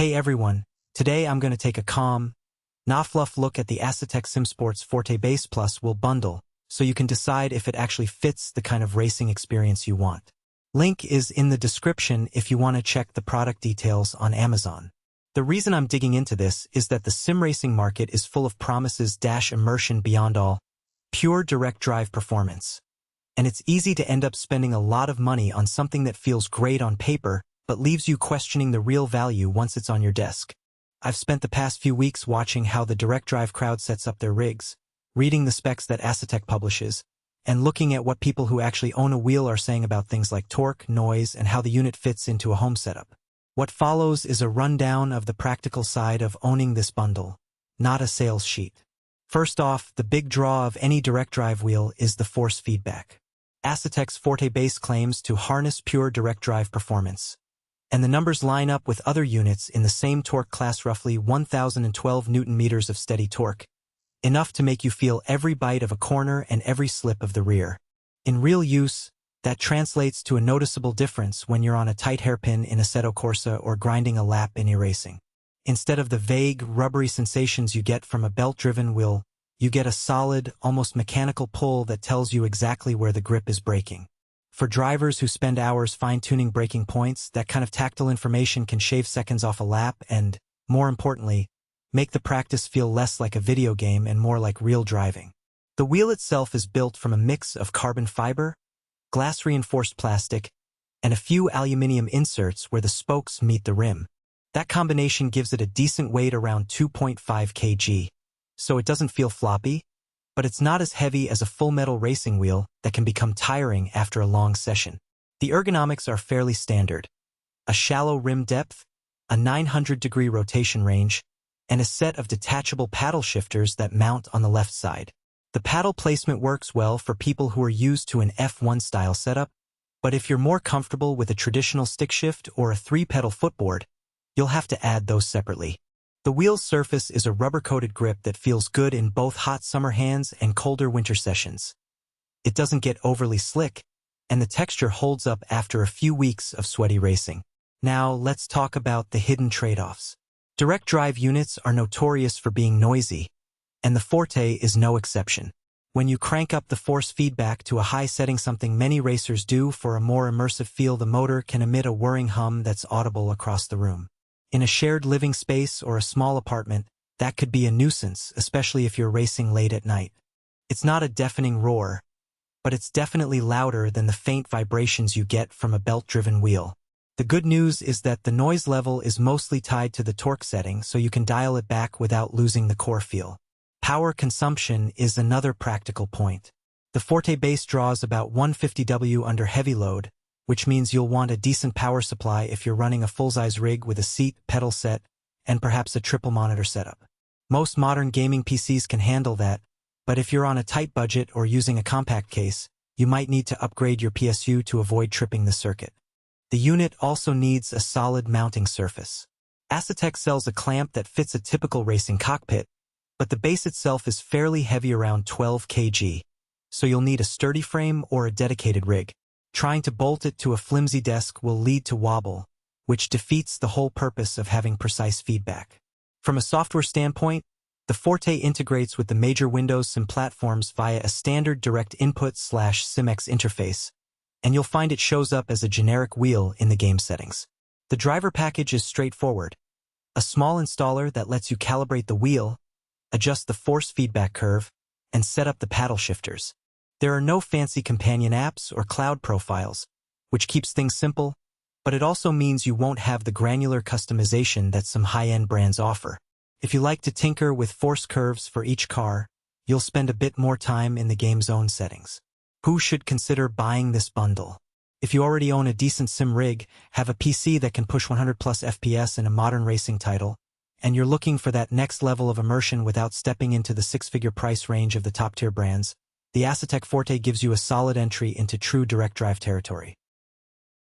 Hey everyone, today I'm going to take a calm, not fluff look at the ASETEK SimSports Forte Base Plus Wheel bundle, so you can decide if it actually fits the kind of racing experience you want. Link is in the description if you want to check the product details on Amazon. The reason I'm digging into this is that the sim racing market is full of promises immersion beyond all, pure direct drive performance. And it's easy to end up spending a lot of money on something that feels great on paper, but leaves you questioning the real value once it's on your desk. I've spent the past few weeks watching how the direct drive crowd sets up their rigs, reading the specs that ASETEK publishes, and looking at what people who actually own a wheel are saying about things like torque, noise, and how the unit fits into a home setup. What follows is a rundown of the practical side of owning this bundle, not a sales sheet. First off, the big draw of any direct drive wheel is the force feedback. ASETEK's Forte Base claims to harness pure direct drive performance, and the numbers line up with other units in the same torque class, roughly 1,012 Newton-meters of steady torque, enough to make you feel every bite of a corner and every slip of the rear. In real use, that translates to a noticeable difference when you're on a tight hairpin in Assetto Corsa or grinding a lap in e-racing. Instead of the vague, rubbery sensations you get from a belt-driven wheel, you get a solid, almost mechanical pull that tells you exactly where the grip is braking. For drivers who spend hours fine-tuning braking points, that kind of tactile information can shave seconds off a lap and, more importantly, make the practice feel less like a video game and more like real driving. The wheel itself is built from a mix of carbon fiber, glass-reinforced plastic, and a few aluminum inserts where the spokes meet the rim. That combination gives it a decent weight, around 2.5 kg, so it doesn't feel floppy, but it's not as heavy as a full-metal racing wheel that can become tiring after a long session. The ergonomics are fairly standard: a shallow rim depth, a 900-degree rotation range, and a set of detachable paddle shifters that mount on the left side. The paddle placement works well for people who are used to an F1-style setup, but if you're more comfortable with a traditional stick shift or a 3-pedal footboard, you'll have to add those separately. The wheel's surface is a rubber-coated grip that feels good in both hot summer hands and colder winter sessions. It doesn't get overly slick, and the texture holds up after a few weeks of sweaty racing. Now, let's talk about the hidden trade-offs. Direct drive units are notorious for being noisy, and the Forte is no exception. When you crank up the force feedback to a high setting, something many racers do for a more immersive feel, the motor can emit a whirring hum that's audible across the room. In a shared living space or a small apartment, that could be a nuisance, especially if you're racing late at night. It's not a deafening roar, but it's definitely louder than the faint vibrations you get from a belt-driven wheel. The good news is that the noise level is mostly tied to the torque setting, so you can dial it back without losing the core feel. Power consumption is another practical point. The Forte Base draws about 150 W under heavy load, which means you'll want a decent power supply if you're running a full-size rig with a seat, pedal set, and perhaps a triple monitor setup. Most modern gaming PCs can handle that, but if you're on a tight budget or using a compact case, you might need to upgrade your PSU to avoid tripping the circuit. The unit also needs a solid mounting surface. ASETEK sells a clamp that fits a typical racing cockpit, but the base itself is fairly heavy, around 12 kg, so you'll need a sturdy frame or a dedicated rig. Trying to bolt it to a flimsy desk will lead to wobble, which defeats the whole purpose of having precise feedback. From a software standpoint, the Forte integrates with the major Windows sim platforms via a standard direct input/SimX interface, and you'll find it shows up as a generic wheel in the game settings. The driver package is straightforward: a small installer that lets you calibrate the wheel, adjust the force feedback curve, and set up the paddle shifters. There are no fancy companion apps or cloud profiles, which keeps things simple, but it also means you won't have the granular customization that some high-end brands offer. If you like to tinker with force curves for each car, you'll spend a bit more time in the game's own settings. Who should consider buying this bundle? If you already own a decent sim rig, have a PC that can push 100+ FPS in a modern racing title, and you're looking for that next level of immersion without stepping into the six-figure price range of the top-tier brands, the ASETEK Forte gives you a solid entry into true direct drive territory.